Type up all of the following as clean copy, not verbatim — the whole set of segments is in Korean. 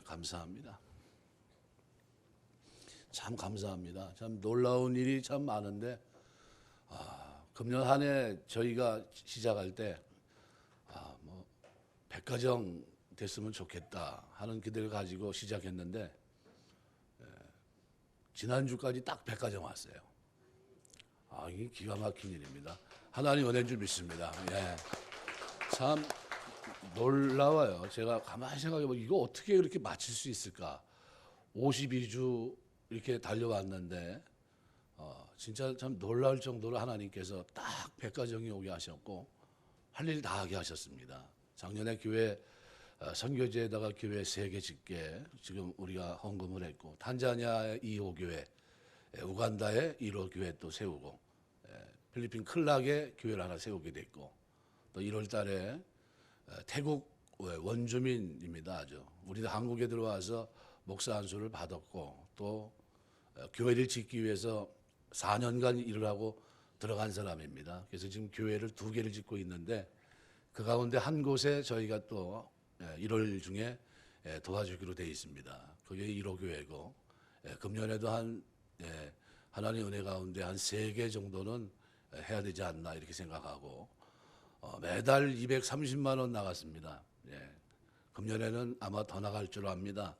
감사합니다. 참 감사합니다. 참 놀라운 일이 참 많은데 금년 한 해 저희가 시작할 때 백가정 됐으면 좋겠다 하는 기대를 가지고 시작했는데 지난주까지 딱 백가정 왔어요. 이게 기가 막힌 일입니다. 하나님 은혜인 줄 믿습니다. 예. 참 놀라워요. 제가 가만히 생각해보면 이거 어떻게 이렇게 맞출 수 있을까? 52주 이렇게 달려왔는데 진짜 참 놀라울 정도로 하나님께서 딱 백가정이 오게 하셨고 할 일 다 하게 하셨습니다. 작년에 교회 선교지에다가 교회 3개 짓게 지금 우리가 헌금을 했고 탄자니아의 2호 교회, 우간다의 1호 교회 또 세우고 필리핀 클락에 교회를 하나 세우게 됐고 또 1월 달에 태국 원주민입니다. 아주 우리도 한국에 들어와서 목사 안수를 받았고 또 교회를 짓기 위해서 4년간 일을 하고 들어간 사람입니다. 그래서 지금 교회를 2개를 짓고 있는데 그 가운데 한 곳에 저희가 또 1월 중에 도와주기로 되어 있습니다. 그게 1호 교회고 금년에도 하나님 은혜 가운데 한 3개 정도는 해야 되지 않나 이렇게 생각하고 매달 230만 원 나갔습니다. 금년에는 아마 더 나갈 줄 압니다.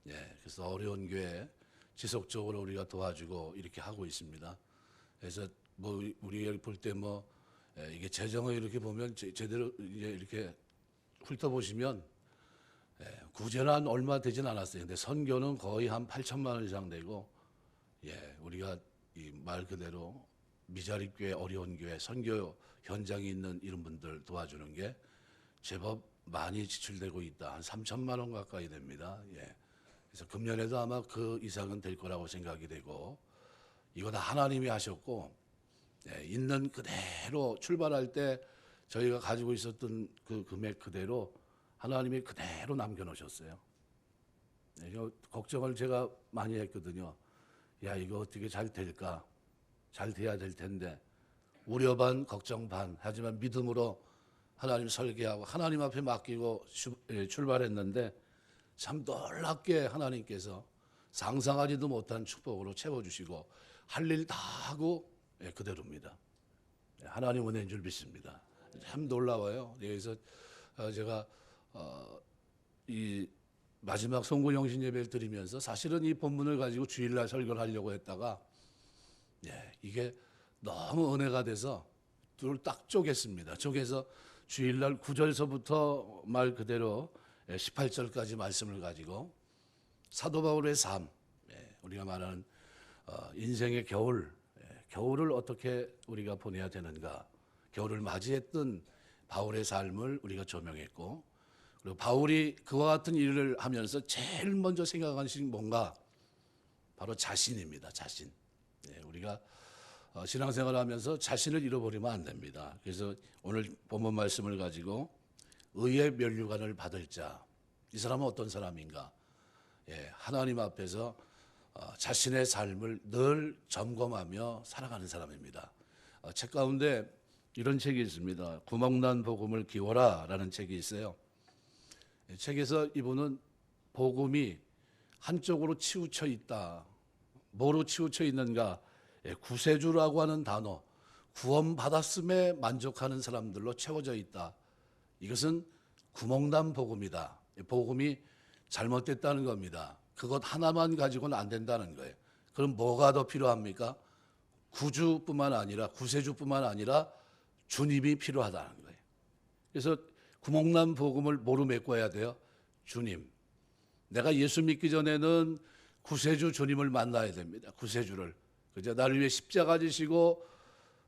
그래서 어려운 교회 지속적으로 우리가 도와주고 이렇게 하고 있습니다. 그래서 우리가 볼 때 이게 재정을 이렇게 보면 제대로 이렇게 훑어보시면 구제는 얼마 되진 않았어요. 근데 선교는 거의 한 8천만 원 이상 되고 우리가 이 말 그대로 미자립 교회, 어려운 교회, 선교 현장에 있는 이런 분들 도와주는 게 제법 많이 지출되고 있다. 한 3천만 원 가까이 됩니다. 그래서 금년에도 아마 그 이상은 될 거라고 생각이 되고 이거 다 하나님이 하셨고 있는 그대로 출발할 때 저희가 가지고 있었던 그 금액 그대로 하나님이 그대로 남겨놓으셨어요. 이거 걱정을 제가 많이 했거든요. 이거 어떻게 잘 될까? 잘 돼야 될 텐데 우려 반 걱정 반 하지만 믿음으로 하나님 설계하고 하나님 앞에 맡기고 출발했는데 참 놀랍게 하나님께서 상상하지도 못한 축복으로 채워주시고 할 일 다 하고 그대로입니다. 하나님 은혜인 줄 믿습니다. 참 놀라워요. 그래서 제가 이 마지막 송구영신 예배를 드리면서 사실은 이 본문을 가지고 주일날 설교를 하려고 했다가 이게 너무 은혜가 돼서 둘 딱 쪼갰습니다. 쪼개서 주일날 9절서부터 말 그대로 18절까지 말씀을 가지고 사도 바울의 삶, 우리가 말하는 인생의 겨울을 어떻게 우리가 보내야 되는가, 겨울을 맞이했던 바울의 삶을 우리가 조명했고 그리고 바울이 그와 같은 일을 하면서 제일 먼저 생각한 것이 뭔가 바로 자신입니다. 자신. 우리가 신앙생활을 하면서 자신을 잃어버리면 안 됩니다. 그래서 오늘 본문 말씀을 가지고 의의 면류관을 받을 자, 이 사람은 어떤 사람인가? 하나님 앞에서 자신의 삶을 늘 점검하며 살아가는 사람입니다. 책 가운데 이런 책이 있습니다. 구멍난 복음을 기워라 라는 책이 있어요. 책에서 이분은 복음이 한쪽으로 치우쳐 있다. 뭐로 치우쳐 있는가? 구세주라고 하는 단어, 구원받았음에 만족하는 사람들로 채워져 있다. 이것은 구멍난 복음이다. 복음이 잘못됐다는 겁니다. 그것 하나만 가지고는 안 된다는 거예요. 그럼 뭐가 더 필요합니까? 구주뿐만 아니라 구세주뿐만 아니라 주님이 필요하다는 거예요. 그래서 구멍난 복음을 뭐로 메꿔야 돼요? 주님. 내가 예수 믿기 전에는 구세주 주님을 만나야 됩니다. 구세주를. 그죠? 나를 위해 십자가 지시고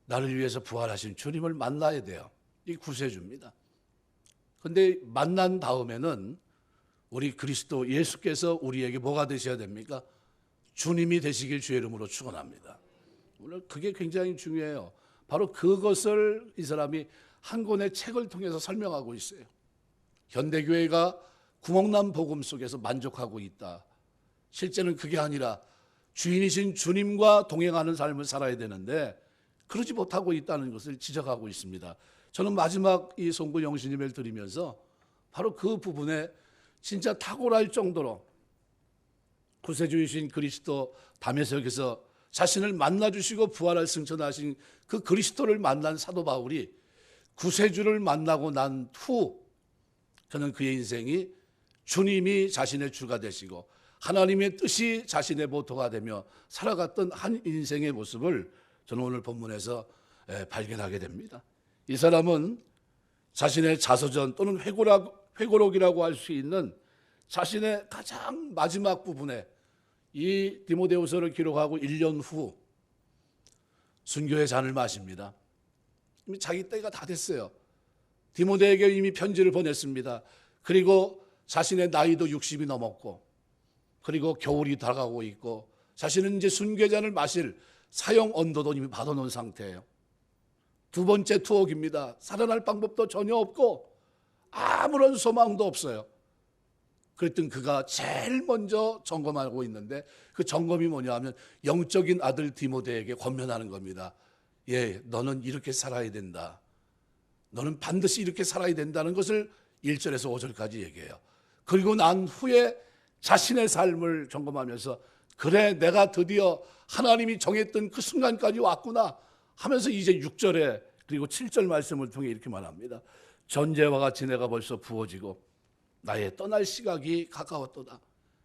나를 위해서 부활하신 주님을 만나야 돼요. 이 구세주입니다. 그런데 만난 다음에는 우리 그리스도 예수께서 우리에게 뭐가 되셔야 됩니까? 주님이 되시길 주의 이름으로 축원합니다. 오늘 그게 굉장히 중요해요. 바로 그것을 이 사람이 한 권의 책을 통해서 설명하고 있어요. 현대교회가 구멍난 복음 속에서 만족하고 있다. 실제는 그게 아니라 주인이신 주님과 동행하는 삶을 살아야 되는데 그러지 못하고 있다는 것을 지적하고 있습니다. 저는 마지막 이 송구 영신 예배를 드리면서 바로 그 부분에 진짜 탁월할 정도로 구세주이신 그리스도 담에색에서 자신을 만나주시고 부활을 승천하신 그 그리스도를 만난 사도 바울이 구세주를 만나고 난 후 그는 그의 인생이 주님이 자신의 주가 되시고 하나님의 뜻이 자신의 모토가 되며 살아갔던 한 인생의 모습을 저는 오늘 본문에서 발견하게 됩니다. 이 사람은 자신의 자서전 또는 회고록이라고 할 수 있는 자신의 가장 마지막 부분에 이 디모데후서를 기록하고 1년 후 순교의 잔을 마십니다. 이미 자기 때가 다 됐어요. 디모데에게 이미 편지를 보냈습니다. 그리고 자신의 나이도 60이 넘었고 그리고 겨울이 다가오고 있고 자신은 이제 순교의 잔을 마실 사형 언도도 이미 받아놓은 상태예요. 두 번째 투옥입니다. 살아날 방법도 전혀 없고 아무런 소망도 없어요. 그랬더니 그가 제일 먼저 점검하고 있는데 그 점검이 뭐냐 하면 영적인 아들 디모데에게 권면하는 겁니다. 예, 너는 이렇게 살아야 된다. 너는 반드시 이렇게 살아야 된다는 것을 1절에서 5절까지 얘기해요. 그리고 난 후에 자신의 삶을 점검하면서 그래 내가 드디어 하나님이 정했던 그 순간까지 왔구나 하면서 이제 6절에 그리고 7절 말씀을 통해 이렇게 말합니다. 전제와 같이 내가 벌써 부어지고 나의 떠날 시각이 가까웠도다.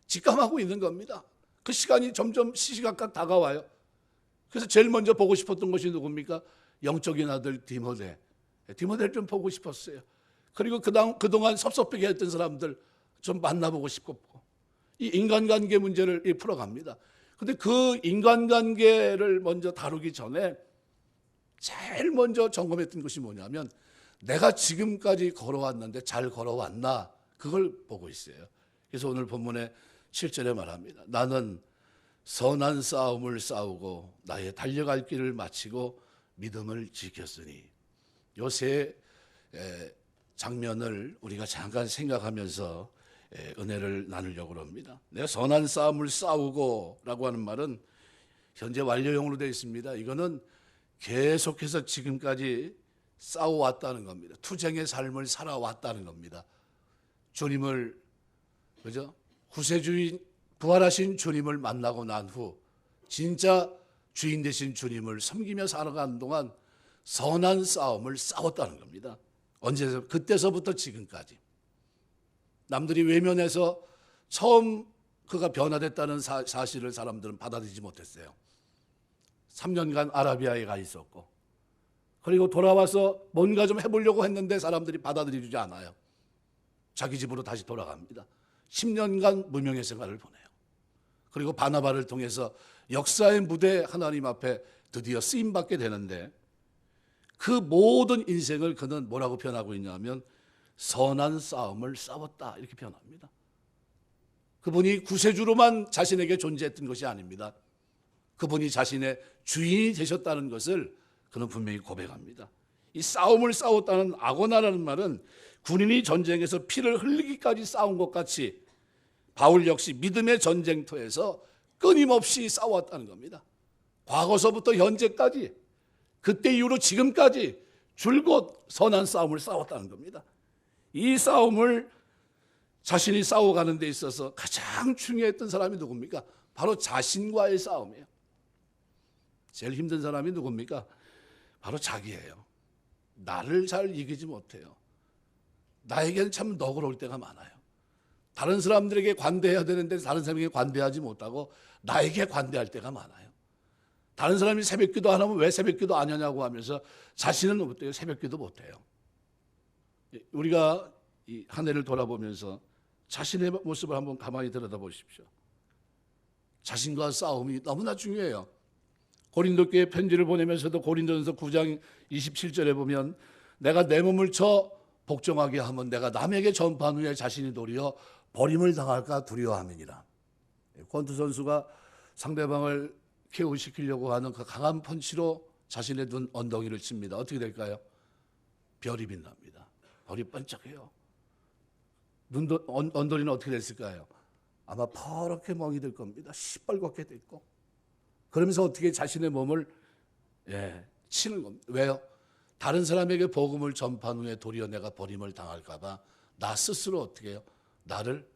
직감하고 있는 겁니다. 그 시간이 점점 시시각각 다가와요. 그래서 제일 먼저 보고 싶었던 것이 누굽니까? 영적인 아들 디모데. 디모데를 좀 보고 싶었어요. 그리고 그동안 섭섭하게 했던 사람들 좀 만나보고 싶고 이 인간관계 문제를 풀어갑니다. 그런데 그 인간관계를 먼저 다루기 전에 제일 먼저 점검했던 것이 뭐냐면 내가 지금까지 걸어왔는데 잘 걸어왔나 그걸 보고 있어요. 그래서 오늘 본문의 7절에 말합니다. 나는 선한 싸움을 싸우고 나의 달려갈 길을 마치고 믿음을 지켰으니 요 세 장면을 우리가 잠깐 생각하면서 은혜를 나누려고 합니다. 내가 선한 싸움을 싸우고 라고 하는 말은 현재 완료형으로 되어 있습니다. 이거는 계속해서 지금까지 싸워왔다는 겁니다. 투쟁의 삶을 살아왔다는 겁니다. 주님을 그죠? 구세주인 부활하신 주님을 만나고 난 후 진짜 주인 되신 주님을 섬기며 살아가는 동안 선한 싸움을 싸웠다는 겁니다. 언제서 그때서부터 지금까지 남들이 외면해서 처음 그가 변화됐다는 사실을 사람들은 받아들이지 못했어요. 3년간 아라비아에 가 있었고 그리고 돌아와서 뭔가 좀 해보려고 했는데 사람들이 받아들이지 않아요. 자기 집으로 다시 돌아갑니다. 10년간 무명의 생활을 보내요. 그리고 바나바를 통해서 역사의 무대 하나님 앞에 드디어 쓰임받게 되는데 그 모든 인생을 그는 뭐라고 표현하고 있냐면 선한 싸움을 싸웠다 이렇게 표현합니다. 그분이 구세주로만 자신에게 존재했던 것이 아닙니다. 그분이 자신의 주인이 되셨다는 것을 그는 분명히 고백합니다. 이 싸움을 싸웠다는 아고나라는 말은 군인이 전쟁에서 피를 흘리기까지 싸운 것 같이 바울 역시 믿음의 전쟁터에서 끊임없이 싸웠다는 겁니다. 과거서부터 현재까지 그때 이후로 지금까지 줄곧 선한 싸움을 싸웠다는 겁니다. 이 싸움을 자신이 싸워가는 데 있어서 가장 중요했던 사람이 누굽니까? 바로 자신과의 싸움이에요. 제일 힘든 사람이 누굽니까? 바로 자기예요. 나를 잘 이기지 못해요. 나에게는 참 너그러울 때가 많아요. 다른 사람들에게 관대해야 되는데 다른 사람에게 관대하지 못하고 나에게 관대할 때가 많아요. 다른 사람이 새벽기도 안 하면 왜 새벽기도 안 하냐고 하면서 자신은 어때요? 새벽기도 못해요. 우리가 이 한 해를 돌아보면서 자신의 모습을 한번 가만히 들여다보십시오. 자신과 싸움이 너무나 중요해요. 고린도교회 편지를 보내면서도 고린도전서 9장 27절에 보면 내가 내 몸을 쳐 복종하게 하면 내가 남에게 전파한 후에 자신이 도리어 버림을 당할까 두려워함이니라. 권투 선수가 상대방을 KO시키려고 하는 그 강한 펀치로 자신의 눈 언덩이를 칩니다. 어떻게 될까요? 별이 빛납니다. 별이 반짝해요. 언더리는 어떻게 됐을까요? 아마 퍼렇게 멍이 들 겁니다. 시뻘겋게 됐고 그러면서 어떻게 자신의 몸을 치는 겁니다. 왜요? 다른 사람에게 복음을 전파한 후에 도리어 내가 버림을 당할까 봐 나 스스로 어떻게 해요? 나를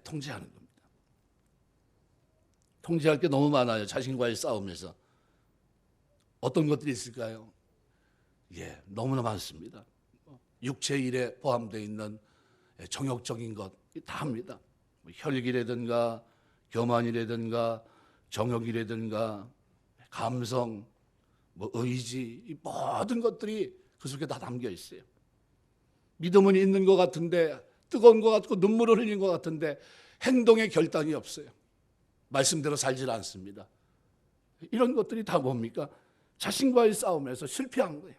통제하는 겁니다. 통제할 게 너무 많아요. 자신과의 싸움에서. 어떤 것들이 있을까요? 너무나 많습니다. 육체 일에 포함되어 있는 정욕적인 것 다 합니다. 혈기라든가 교만이라든가 정욕이라든가 감성, 의지, 이 모든 것들이 그 속에 다 담겨 있어요. 믿음은 있는 것 같은데, 뜨거운 것 같고 눈물을 흘린 것 같은데 행동의 결단이 없어요. 말씀대로 살질 않습니다. 이런 것들이 다 뭡니까? 자신과의 싸움에서 실패한 거예요.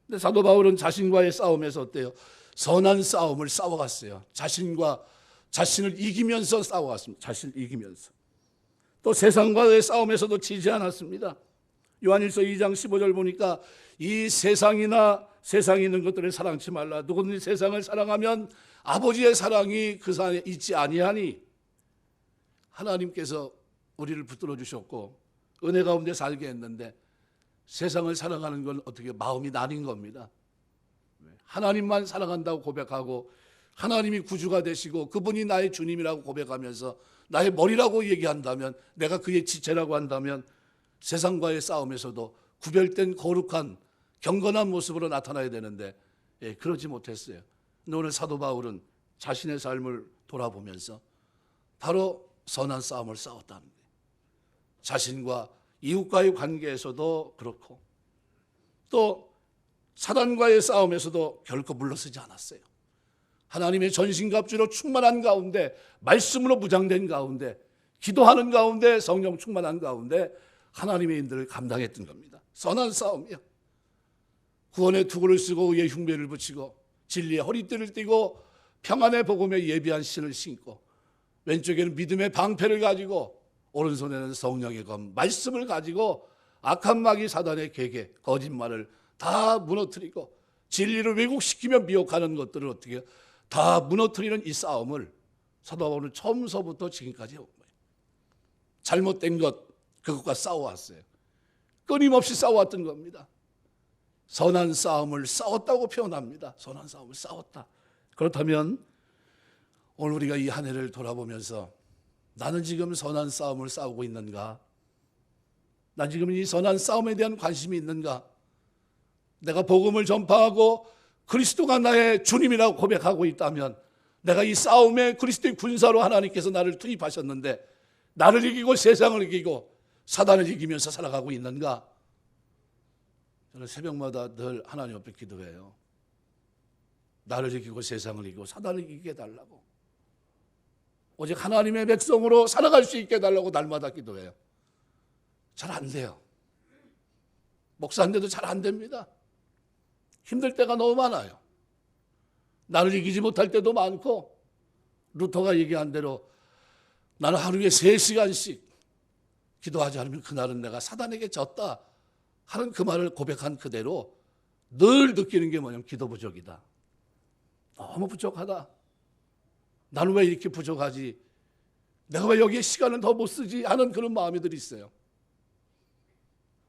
근데 사도 바울은 자신과의 싸움에서 어때요? 선한 싸움을 싸워갔어요. 자신을 이기면서 싸워갔습니다. 자신을 이기면서. 또 세상과의 싸움에서도 지지 않았습니다. 요한일서 2장 15절 보니까 이 세상이나 세상에 있는 것들을 사랑치 말라. 누구든지 세상을 사랑하면 아버지의 사랑이 그 사람에 있지 아니하니. 하나님께서 우리를 붙들어 주셨고 은혜 가운데 살게 했는데 세상을 사랑하는 건 어떻게 마음이 나뉜 겁니다. 하나님만 사랑한다고 고백하고 하나님이 구주가 되시고 그분이 나의 주님이라고 고백하면서 나의 머리라고 얘기한다면, 내가 그의 지체라고 한다면 세상과의 싸움에서도 구별된 거룩한 경건한 모습으로 나타나야 되는데 그러지 못했어요. 근데 오늘 사도 바울은 자신의 삶을 돌아보면서 바로 선한 싸움을 싸웠다는 거예요. 자신과 이웃과의 관계에서도 그렇고 또 사단과의 싸움에서도 결코 물러서지 않았어요. 하나님의 전신갑주로 충만한 가운데, 말씀으로 무장된 가운데, 기도하는 가운데, 성령 충만한 가운데 하나님의 인들을 감당했던 겁니다. 선한 싸움이요. 구원의 투구를 쓰고 의의 흉배를 붙이고 진리의 허리띠를 띠고 평안의 복음에 예비한 신을 신고 왼쪽에는 믿음의 방패를 가지고 오른손에는 성령의 검, 말씀을 가지고 악한 마귀 사단의 계계, 거짓말을 다 무너뜨리고 진리를 왜곡시키며 미혹하는 것들을 어떻게 다 무너뜨리는 이 싸움을 사도 바울은 처음서부터 지금까지 해온 거예요. 잘못된 것, 그것과 싸워왔어요. 끊임없이 싸워왔던 겁니다. 선한 싸움을 싸웠다고 표현합니다. 선한 싸움을 싸웠다. 그렇다면 오늘 우리가 이 한 해를 돌아보면서 나는 지금 선한 싸움을 싸우고 있는가? 난 지금 이 선한 싸움에 대한 관심이 있는가? 내가 복음을 전파하고 그리스도가 나의 주님이라고 고백하고 있다면 내가 이 싸움에 그리스도의 군사로 하나님께서 나를 투입하셨는데 나를 이기고 세상을 이기고 사단을 이기면서 살아가고 있는가? 저는 새벽마다 늘 하나님 앞에 기도해요. 나를 이기고 세상을 이기고 사단을 이기게 해달라고. 오직 하나님의 백성으로 살아갈 수 있게 해달라고 날마다 기도해요. 잘 안 돼요. 목사인데도 잘 안 됩니다. 힘들 때가 너무 많아요. 나를 이기지 못할 때도 많고, 루터가 얘기한 대로 나는 하루에 3시간씩 기도하지 않으면 그날은 내가 사단에게 졌다 하는 그 말을 고백한 그대로 늘 느끼는 게 뭐냐면 기도 부족이다. 너무 부족하다. 나는 왜 이렇게 부족하지? 내가 왜 여기에 시간을 더 못 쓰지? 하는 그런 마음이들이 있어요.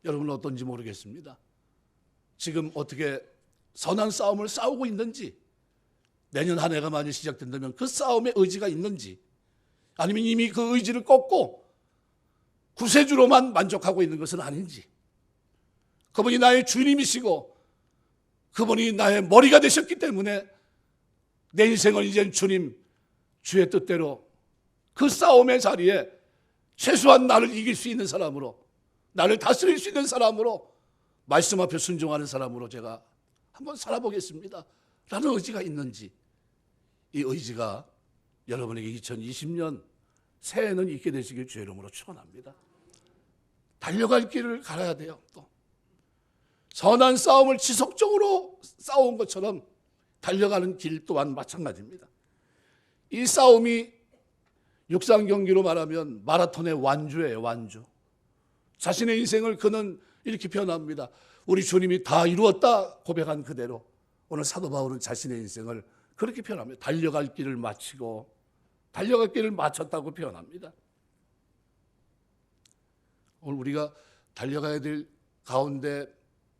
여러분은 어떤지 모르겠습니다. 지금 어떻게 선한 싸움을 싸우고 있는지, 내년 한 해가 만약 시작된다면 그 싸움에 의지가 있는지, 아니면 이미 그 의지를 꺾고 구세주로만 만족하고 있는 것은 아닌지, 그분이 나의 주님이시고 그분이 나의 머리가 되셨기 때문에 내 인생을 이제 주님, 주의 뜻대로 그 싸움의 자리에 최소한 나를 이길 수 있는 사람으로, 나를 다스릴 수 있는 사람으로, 말씀 앞에 순종하는 사람으로 제가 한번 살아보겠습니다 라는 의지가 있는지, 이 의지가 여러분에게 2020년 새해는 있게 되시길 주의 이름으로 축원합니다. 달려갈 길을 갈아야 돼요. 또 선한 싸움을 지속적으로 싸운 것처럼 달려가는 길 또한 마찬가지입니다. 이 싸움이 육상 경기로 말하면 마라톤의 완주예요. 완주. 자신의 인생을 그는 이렇게 표현합니다. 우리 주님이 다 이루었다 고백한 그대로 오늘 사도 바울은 자신의 인생을 그렇게 표현합니다. 달려갈 길을 마치고 달려갈 길을 마쳤다고 표현합니다. 오늘 우리가 달려가야 될 가운데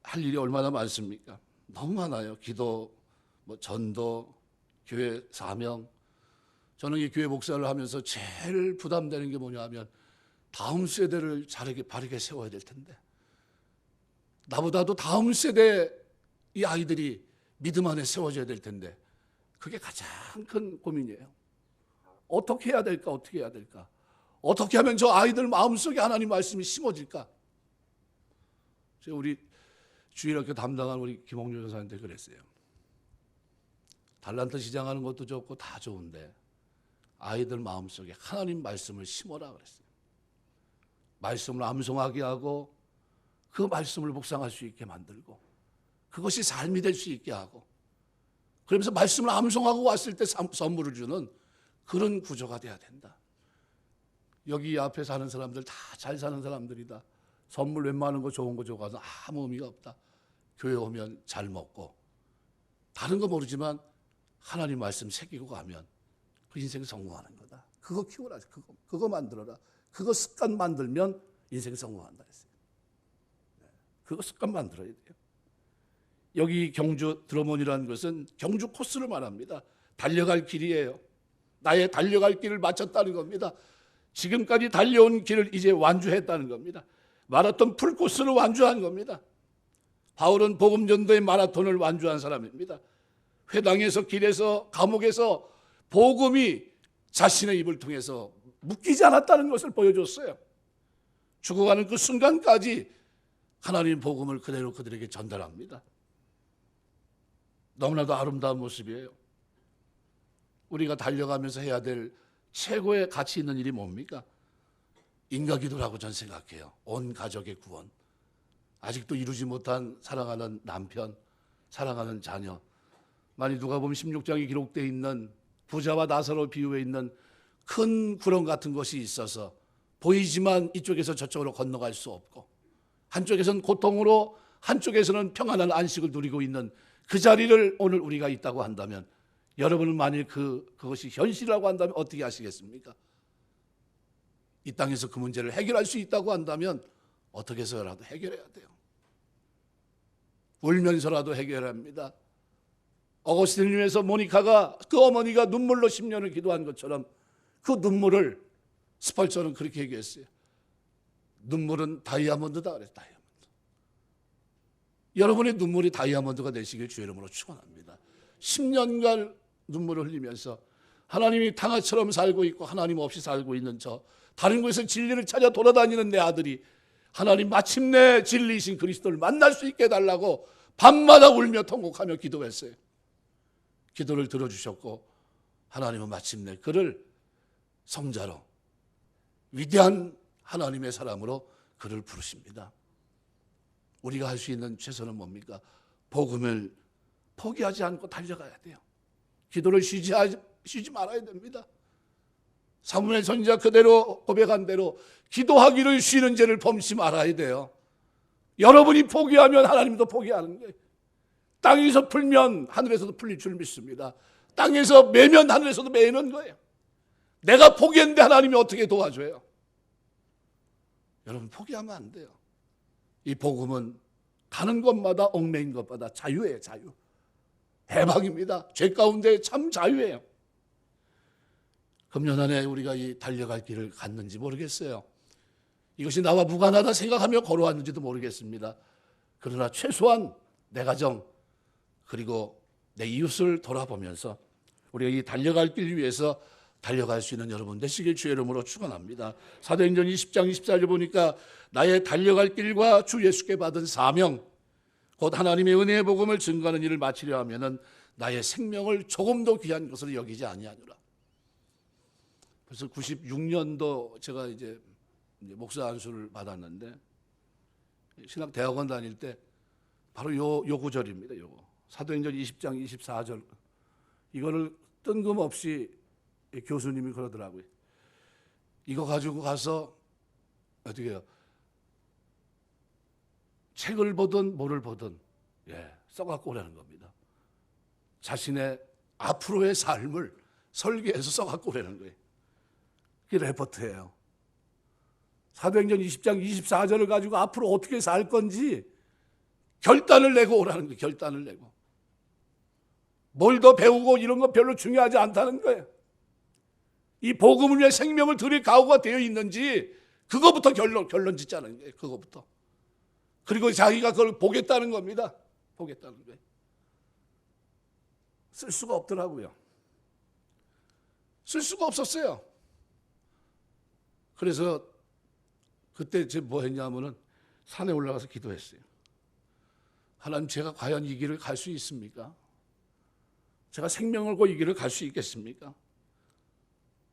할 일이 얼마나 많습니까? 너무 많아요. 기도, 전도, 교회 사명. 저는 이 교회 목사를 하면서 제일 부담되는 게 뭐냐 하면 다음 세대를 바르게 세워야 될 텐데, 나보다도 다음 세대 이 아이들이 믿음 안에 세워져야 될 텐데, 그게 가장 큰 고민이에요. 어떻게 해야 될까? 어떻게 해야 될까? 어떻게 하면 저 아이들 마음속에 하나님 말씀이 심어질까? 제가 우리 주일학교 담당한 우리 김홍주 전사한테 그랬어요. 달란트 시장하는 것도 좋고 다 좋은데 아이들 마음속에 하나님 말씀을 심어라 그랬어요. 말씀을 암송하게 하고 그 말씀을 묵상할 수 있게 만들고 그것이 삶이 될 수 있게 하고, 그러면서 말씀을 암송하고 왔을 때 선물을 주는 그런 구조가 돼야 된다. 여기 앞에 사는 사람들 다 잘 사는 사람들이다. 선물 웬만한 거 좋은 거 줘가서 아무 의미가 없다. 교회 오면 잘 먹고 다른 거 모르지만 하나님 말씀 새기고 가면 그 인생 성공하는 거다. 그거 키워라. 그거 만들어라. 그거 습관 만들면 인생 성공한다 했어요. 그거 습관 만들어야 돼요. 여기 경주 드러몬이라는 것은 경주 코스를 말합니다. 달려갈 길이에요. 나의 달려갈 길을 마쳤다는 겁니다. 지금까지 달려온 길을 이제 완주했다는 겁니다. 마라톤 풀코스를 완주한 겁니다. 바울은 복음전도의 마라톤을 완주한 사람입니다. 회당에서, 길에서, 감옥에서 복음이 자신의 입을 통해서 묶이지 않았다는 것을 보여줬어요. 죽어가는 그 순간까지 하나님 복음을 그대로 그들에게 전달합니다. 너무나도 아름다운 모습이에요. 우리가 달려가면서 해야 될 최고의 가치 있는 일이 뭡니까? 인가기도라고 저는 생각해요. 온 가족의 구원, 아직도 이루지 못한 사랑하는 남편, 사랑하는 자녀. 만일 누가복음 16장에 기록되어 있는 부자와 나사로 비유해 있는 큰 구렁 같은 것이 있어서 보이지만 이쪽에서 저쪽으로 건너갈 수 없고, 한쪽에서는 고통으로 한쪽에서는 평안한 안식을 누리고 있는 그 자리를 오늘 우리가 있다고 한다면, 여러분은 만일 그것이 현실이라고 한다면 어떻게 하시겠습니까? 이 땅에서 그 문제를 해결할 수 있다고 한다면 어떻게 해서라도 해결해야 돼요. 울면서라도 해결합니다. 어거스틴에서 모니카가 그 어머니가 눈물로 10년을 기도한 것처럼 그 눈물을 스펄전은 그렇게 얘기했어요. 눈물은 다이아몬드다 그랬어요. 다이아몬드. 여러분의 눈물이 다이아몬드가 되시길 주의 이름으로 축원합니다. 10년간 눈물을 흘리면서 하나님이 탕아처럼 살고 있고 하나님 없이 살고 있는 저 다른 곳에서 진리를 찾아 돌아다니는 내 아들이 하나님 마침내 진리이신 그리스도를 만날 수 있게 해달라고 밤마다 울며 통곡하며 기도했어요. 기도를 들어주셨고 하나님은 마침내 그를 성자로, 위대한 하나님의 사람으로 그를 부르십니다. 우리가 할 수 있는 최선은 뭡니까? 복음을 포기하지 않고 달려가야 돼요. 기도를 쉬지 말아야 됩니다. 사무엘 선지자 그대로 고백한 대로 기도하기를 쉬는 죄를 범치 말아야 돼요. 여러분이 포기하면 하나님도 포기하는 거예요. 땅에서 풀면 하늘에서도 풀릴 줄 믿습니다. 땅에서 매면 하늘에서도 매는 거예요. 내가 포기했는데 하나님이 어떻게 도와줘요? 여러분 포기하면 안 돼요. 이 복음은 가는 곳마다 얽매인 것보다 자유예요. 자유. 해방입니다. 죄 가운데 참 자유예요. 금년 한 해 우리가 이 달려갈 길을 갔는지 모르겠어요. 이것이 나와 무관하다 생각하며 걸어왔는지도 모르겠습니다. 그러나 최소한 내 가정 그리고 내 이웃을 돌아보면서 우리가 이 달려갈 길 위해서 달려갈 수 있는 여러분 되시길 주의 이름으로 축원합니다. 사도행전 20장 24절 보니까 나의 달려갈 길과 주 예수께 받은 사명, 곧 하나님의 은혜의 복음을 증거하는 일을 마치려 하면은 나의 생명을 조금도 귀한 것으로 여기지 아니하노라. 그래서 96년도 제가 이제 목사 안수를 받았는데 신학대학원 다닐 때 바로 요 구절입니다. 요거 사도행전 20장 24절 이거를 뜬금없이 교수님이 그러더라고요. 이거 가지고 가서 어떻게 해요? 책을 보든 뭐를 보든 써갖고 오라는 겁니다. 자신의 앞으로의 삶을 설계해서 써갖고 오라는 거예요. 그게 레포트예요. 사도행전 20장 24절을 가지고 앞으로 어떻게 살 건지 결단을 내고 오라는 거예요. 결단을 내고. 뭘 더 배우고 이런 거 별로 중요하지 않다는 거예요. 이 복음을 위해 생명을 드릴 각오가 되어 있는지 그거부터 결론 짓자는 거예요. 그거부터. 그리고 자기가 그걸 보겠다는 겁니다. 보겠다는 거예요. 쓸 수가 없더라고요. 쓸 수가 없었어요. 그래서 그때 제가 뭐 했냐면은 산에 올라가서 기도했어요. 하나님, 제가 과연 이 길을 갈 수 있습니까? 제가 생명을 걸고 이 길을 갈 수 있겠습니까?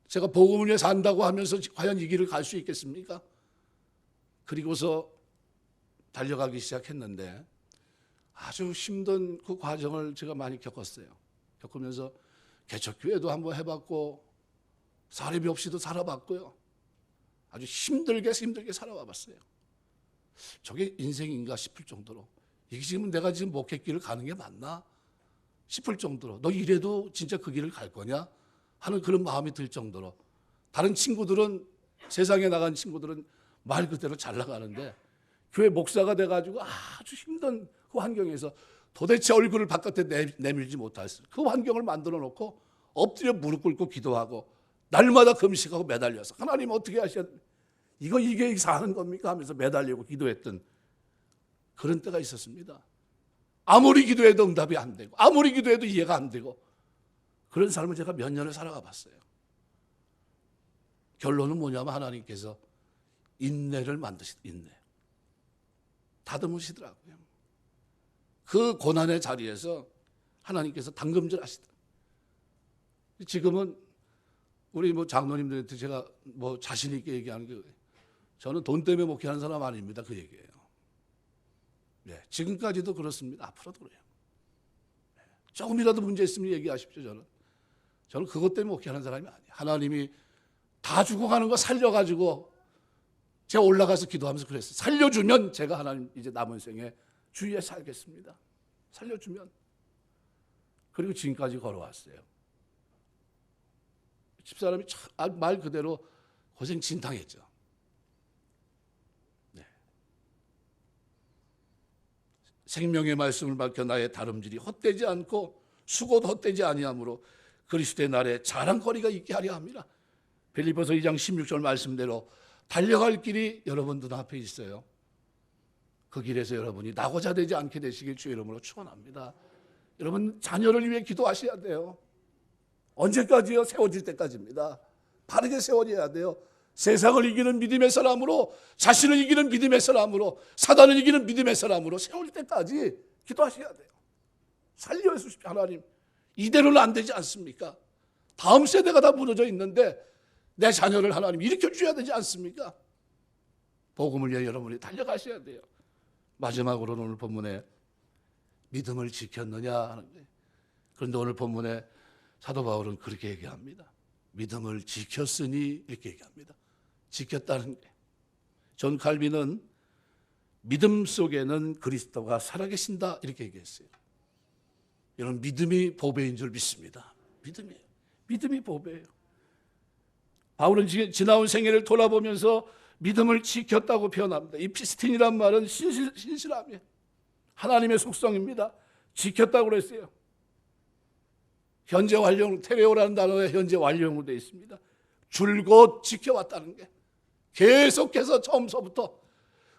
제가 복음을 위해 산다고 하면서 과연 이 길을 갈 수 있겠습니까? 그리고서 달려가기 시작했는데 아주 힘든 그 과정을 제가 많이 겪었어요. 겪으면서 개척교회도 한번 해봤고 사례비 없이도 살아봤고요. 아주 힘들게 살아와봤어요. 저게 인생인가 싶을 정도로, 이게 지금 내가 지금 목회길을 가는 게 맞나 싶을 정도로, 너 이래도 진짜 그 길을 갈 거냐 하는 그런 마음이 들 정도로, 다른 친구들은, 세상에 나간 친구들은 말 그대로 잘 나가는데 교회 목사가 돼가지고 아주 힘든 그 환경에서 도대체 얼굴을 바깥에 내밀지 못할 그 환경을 만들어 놓고 엎드려 무릎 꿇고 기도하고 날마다 금식하고 매달려서 하나님 어떻게 하셔야 이게 사는 겁니까 하면서 매달리고 기도했던 그런 때가 있었습니다. 아무리 기도해도 응답이 안 되고 아무리 기도해도 이해가 안 되고 그런 삶을 제가 몇 년을 살아가 봤어요. 결론은 뭐냐면 하나님께서 인내를 인내 다듬으시더라고요. 그 고난의 자리에서 하나님께서 당금질 하시더라고요. 지금은 우리 뭐 장로님들한테 제가 뭐 자신 있게 얘기하는 게, 저는 돈 때문에 목회하는 사람 아닙니다. 그 얘기예요. 네, 지금까지도 그렇습니다. 앞으로도 그래요. 네, 조금이라도 문제 있으면 얘기하십시오. 저는 그것 때문에 목회하는 사람이 아니에요. 하나님이 다 죽어가는 거 살려가지고 제가 올라가서 기도하면서 그랬어요. 살려주면 제가 하나님 이제 남은 생에 주위에 살겠습니다. 살려주면. 그리고 지금까지 걸어왔어요. 집사람이 참 말 그대로 고생 진탕했죠. 네. 생명의 말씀을 밝혀 나의 다름질이 헛되지 않고 수고도 헛되지 아니하므로 그리스도의 날에 자랑거리가 있게 하려 합니다. 빌립보서 2장 16절 말씀대로 달려갈 길이 여러분 눈앞에 있어요. 그 길에서 여러분이 낙오자 되지 않게 되시길 주의 이름으로 축원합니다. 여러분 자녀를 위해 기도하셔야 돼요. 언제까지요? 세워질 때까지입니다. 바르게 세워져야 돼요. 세상을 이기는 믿음의 사람으로, 자신을 이기는 믿음의 사람으로, 사단을 이기는 믿음의 사람으로 세워질 때까지 기도하셔야 돼요. 살려주십시오. 하나님, 이대로는 안 되지 않습니까? 다음 세대가 다 무너져 있는데 내 자녀를 하나님 일으켜주셔야 되지 않습니까? 복음을 위해 여러분이 달려가셔야 돼요. 마지막으로 오늘 본문에 믿음을 지켰느냐 하는데, 그런데 오늘 본문에 사도 바울은 그렇게 얘기합니다. 믿음을 지켰으니 이렇게 얘기합니다. 지켰다는 게, 존 칼빈은 믿음 속에는 그리스도가 살아계신다 이렇게 얘기했어요. 이런 믿음이 보배인 줄 믿습니다. 믿음이 보배예요. 바울은 지나온 생애를 돌아보면서 믿음을 지켰다고 표현합니다. 이 피스틴이란 말은 신실함이에요. 하나님의 속성입니다. 지켰다고 그랬어요. 현재 완료형, 테레오라는 단어에 현재 완료형으로 되어 있습니다. 줄곧 지켜왔다는 게, 계속해서 처음서부터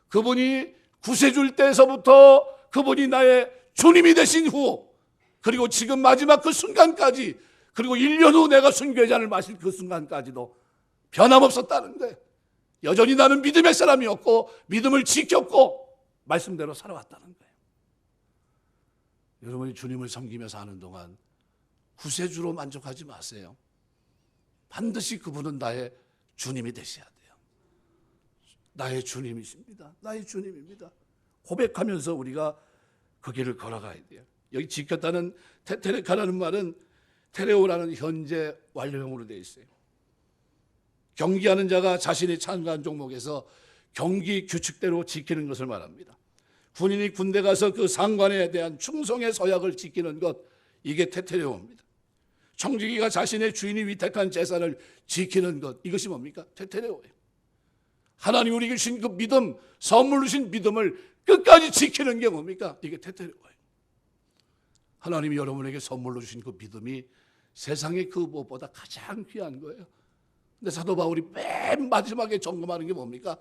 그분이 구세줄 때서부터 그분이 나의 주님이 되신 후, 그리고 지금 마지막 그 순간까지, 그리고 1년 후 내가 순교의 잔을 마실 그 순간까지도 변함없었다는 거예요. 여전히 나는 믿음의 사람이었고 믿음을 지켰고 말씀대로 살아왔다는 거예요. 여러분이 주님을 섬기며 사는 동안 구세주로 만족하지 마세요. 반드시 그분은 나의 주님이 되셔야 돼요. 나의 주님이십니다. 나의 주님입니다. 고백하면서 우리가 그 길을 걸어가야 돼요. 여기 지켰다는 테레카라는 말은 테레오라는 현재 완료형으로 되어 있어요. 경기하는 자가 자신이 참가한 종목에서 경기 규칙대로 지키는 것을 말합니다. 군인이 군대 가서 그 상관에 대한 충성의 서약을 지키는 것, 이게 테테레오입니다. 청지기가 자신의 주인이 위탁한 재산을 지키는 것, 이것이 뭡니까? 테테레오예요. 하나님 우리에게 주신 그 믿음, 선물로 주신 믿음을 끝까지 지키는 게 뭡니까? 이게 테테레오예요. 하나님이 여러분에게 선물로 주신 그 믿음이 세상의 그 무엇보다 가장 귀한 거예요. 근데 사도 바울이 맨 마지막에 점검하는 게 뭡니까?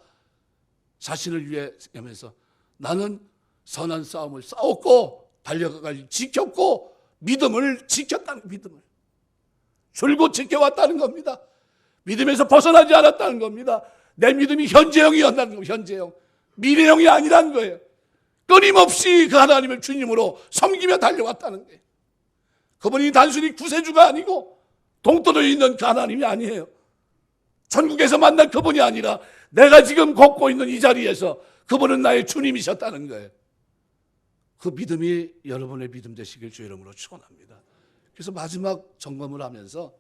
자신을 위해 하면서 나는 선한 싸움을 싸웠고 달려가기 지켰고 믿음을 지켰다는, 믿음을 줄곧 지켜왔다는 겁니다. 믿음에서 벗어나지 않았다는 겁니다. 내 믿음이 현재형이었다는 거예요. 현재형, 미래형이 아니라는 거예요. 끊임없이 그 하나님을 주님으로 섬기며 달려왔다는 거예요. 그분이 단순히 구세주가 아니고 동떨어져 있는 그 하나님이 아니에요. 천국에서 만난 그분이 아니라 내가 지금 걷고 있는 이 자리에서 그분은 나의 주님이셨다는 거예요. 그 믿음이 여러분의 믿음 되시길 주의 이름으로 축원합니다. 그래서 마지막 점검을 하면서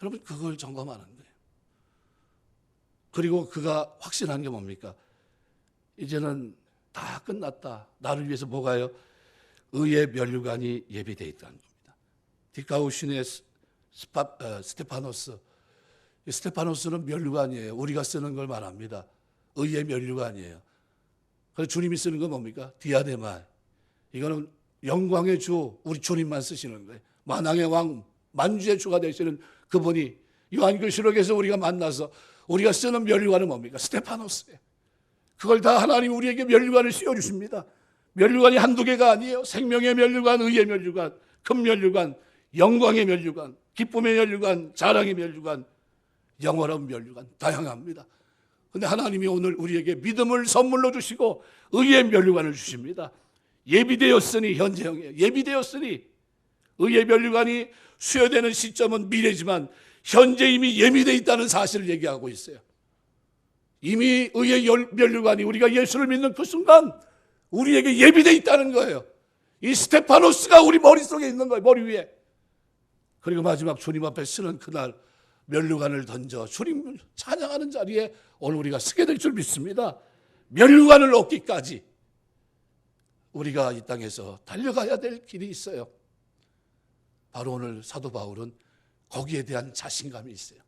여러분 그걸 점검하는 거예요. 그리고 그가 확신한 게 뭡니까? 이제는 다 끝났다. 나를 위해서 뭐가요? 의의 면류관이 예비되어 있다는 겁니다. 디카우신의 스테파노스. 스테파노스는 면류관이에요. 우리가 쓰는 걸 말합니다. 의의 면류관이에요. 그래서 주님이 쓰는 건 뭡니까? 디아데마. 이거는 영광의 주, 우리 주님만 쓰시는 거예요. 만왕의 왕, 만주의 주가 되시는 그분이 요한계시록에서 우리가 만나서 우리가 쓰는 면류관은 뭡니까? 스테파노스예요. 그걸 다 하나님 우리에게 면류관을 씌워주십니다. 면류관이 한두 개가 아니에요. 생명의 면류관, 의의 면류관, 큰 면류관, 영광의 면류관, 기쁨의 면류관, 자랑의 면류관, 영원한 면류관, 다양합니다. 그런데 하나님이 오늘 우리에게 믿음을 선물로 주시고 의의 면류관을 주십니다. 예비되었으니, 현재형이에요. 예비되었으니, 의의 면류관이 수여되는 시점은 미래지만 현재 이미 예비되어 있다는 사실을 얘기하고 있어요. 이미 의의 면류관이 우리가 예수를 믿는 그 순간 우리에게 예비되어 있다는 거예요. 이 스테파노스가 우리 머릿속에 있는 거예요. 머리 위에. 그리고 마지막 주님 앞에 쓰는 그날 면류관을 던져 주님을 찬양하는 자리에 오늘 우리가 쓰게 될 줄 믿습니다. 면류관을 얻기까지 우리가 이 땅에서 달려가야 될 길이 있어요. 바로 오늘 사도 바울은 거기에 대한 자신감이 있어요.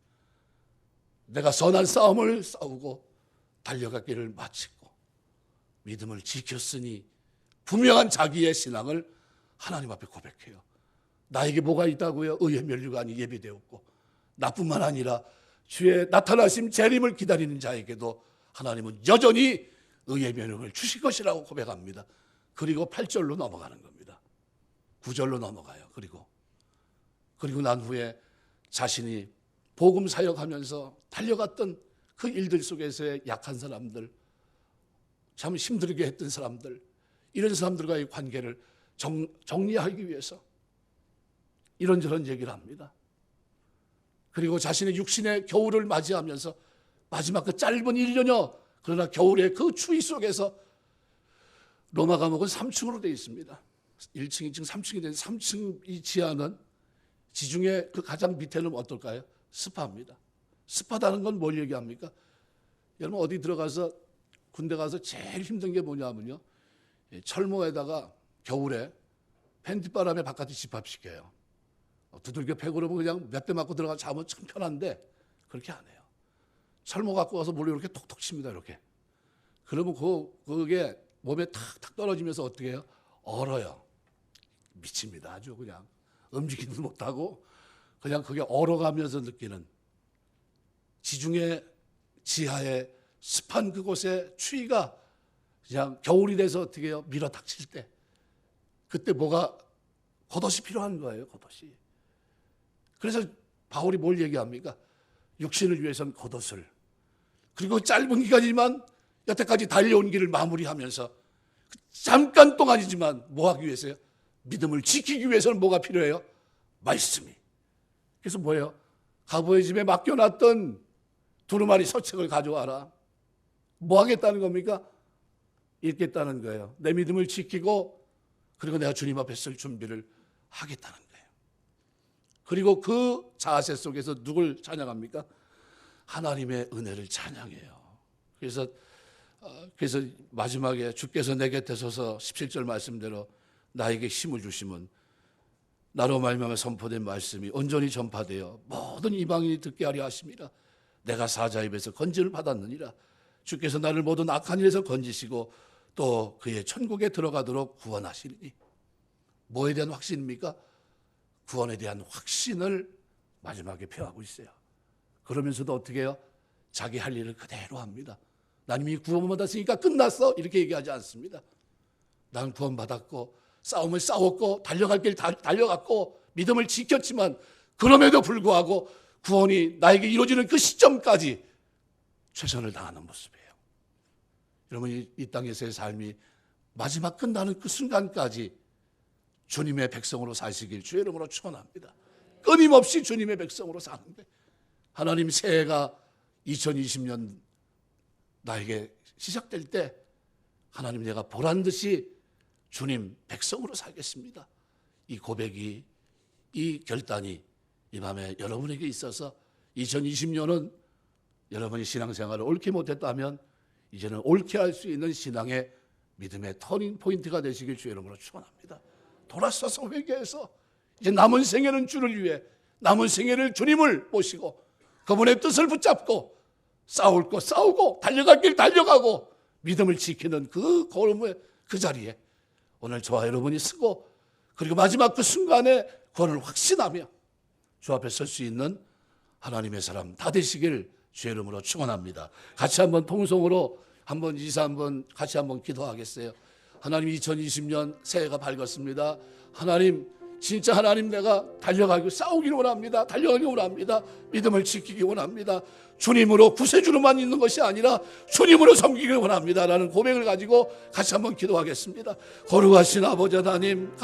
내가 선한 싸움을 싸우고 달려가기를 마치고 믿음을 지켰으니 분명한 자기의 신앙을 하나님 앞에 고백해요. 나에게 뭐가 있다고요? 의의 면류관이 예비되었고 나뿐만 아니라 주의 나타나심 재림을 기다리는 자에게도 하나님은 여전히 의의 면류관을 주실 것이라고 고백합니다. 그리고 8절로 넘어가는 겁니다. 9절로 넘어가요. 그리고 난 후에 자신이 복음 사역하면서 달려갔던 그 일들 속에서의 약한 사람들, 참 힘들게 했던 사람들, 이런 사람들과의 관계를 정리하기 위해서 이런저런 얘기를 합니다. 그리고 자신의 육신의 겨울을 맞이하면서 마지막 그 짧은 1년여, 그러나 겨울의 그 추위 속에서 로마 감옥은 3층으로 되어 있습니다. 1층, 2층, 3층이 되는 3층 이 지하는 지중해 그 가장 밑에는 어떨까요? 습하입니다. 습하다는 건 뭘 얘기합니까? 여러분 어디 들어가서 군대 가서 제일 힘든 게 뭐냐면요. 철모에다가 겨울에 팬티바람에 바깥에 집합시켜요. 두들겨 패고 그러면 그냥 몇 대 맞고 들어가서 자면 참 편한데 그렇게 안 해요. 철모 갖고 와서 몰래 이렇게 톡톡 칩니다. 이렇게. 그러면 그게 몸에 탁탁 떨어지면서 어떻게 해요? 얼어요. 미칩니다. 아주 그냥. 움직이지도 못하고 그냥 그게 얼어가면서 느끼는 지중해 지하의 습한 그곳의 추위가 그냥 겨울이 돼서 어떻게 해요? 밀어 닥칠 때 그때 뭐가 겉옷이 필요한 거예요. 겉옷이. 그래서 바울이 뭘 얘기합니까? 육신을 위해서는 겉옷을, 그리고 짧은 기간이지만 여태까지 달려온 길을 마무리하면서 잠깐 동안이지만 뭐 하기 위해서요? 믿음을 지키기 위해서는 뭐가 필요해요? 말씀이. 그래서 뭐예요? 가보의 집에 맡겨놨던 두루마리 서책을 가져와라. 뭐 하겠다는 겁니까? 읽겠다는 거예요. 내 믿음을 지키고 그리고 내가 주님 앞에 쓸 준비를 하겠다는 거예요. 그리고 그 자세 속에서 누굴 찬양합니까? 하나님의 은혜를 찬양해요. 그래서 마지막에 주께서 내 곁에 서서 17절 말씀대로 나에게 힘을 주심은 나로 말미암아 선포된 말씀이 온전히 전파되어 모든 이방인이 듣게 하려 하심이라. 내가 사자의 입에서 건짐을 받았느니라. 주께서 나를 모든 악한 일에서 건지시고 또 그의 천국에 들어가도록 구원하시리니. 뭐에 대한 확신입니까? 구원에 대한 확신을 마지막에 표하고 있어요. 그러면서도 어떻게 해요? 자기 할 일을 그대로 합니다. 나는 이미 구원받았으니까 끝났어 이렇게 얘기하지 않습니다. 나는 구원받았고 싸움을 싸웠고 달려갈 길 달려갔고 믿음을 지켰지만 그럼에도 불구하고 구원이 나에게 이루어지는 그 시점까지 최선을 다하는 모습이에요. 여러분 이 땅에서의 삶이 마지막 끝나는 그 순간까지 주님의 백성으로 사시길 주의 이름으로 축원합니다. 끊임없이 주님의 백성으로 사는데 하나님 새해가 2020년 나에게 시작될 때 하나님 내가 보란듯이 주님 백성으로 살겠습니다. 이 고백이 이 결단이 이 밤에 여러분에게 있어서 2020년은 여러분이 신앙생활을 옳게 못했다면 이제는 옳게 할 수 있는 신앙의 믿음의 터닝 포인트가 되시길 주의 이름으로 축원합니다. 돌아서서 회개해서 이제 남은 생애는 주를 위해 남은 생애를 주님을 모시고 그분의 뜻을 붙잡고 싸울 거 싸우고 달려갈 길 달려가고 믿음을 지키는 그 걸음의 그 자리에 오늘 저와 여러분이 서고 그리고 마지막 그 순간에 그걸 확신하며 주 앞에 설 수 있는 하나님의 사람 다 되시길 주의 이름으로 축원합니다. 같이 한번 통성으로 한번 이사 한번 같이 한번 기도하겠어요. 하나님 2020년 새해가 밝았습니다. 하나님 진짜 하나님 내가 달려가기 싸우기를 원합니다. 달려가기 원합니다. 믿음을 지키기 원합니다. 주님으로 구세주로만 있는 것이 아니라 주님으로 섬기기를 원합니다. 라는 고백을 가지고 같이 한번 기도하겠습니다. 거룩하신 아버지 하나님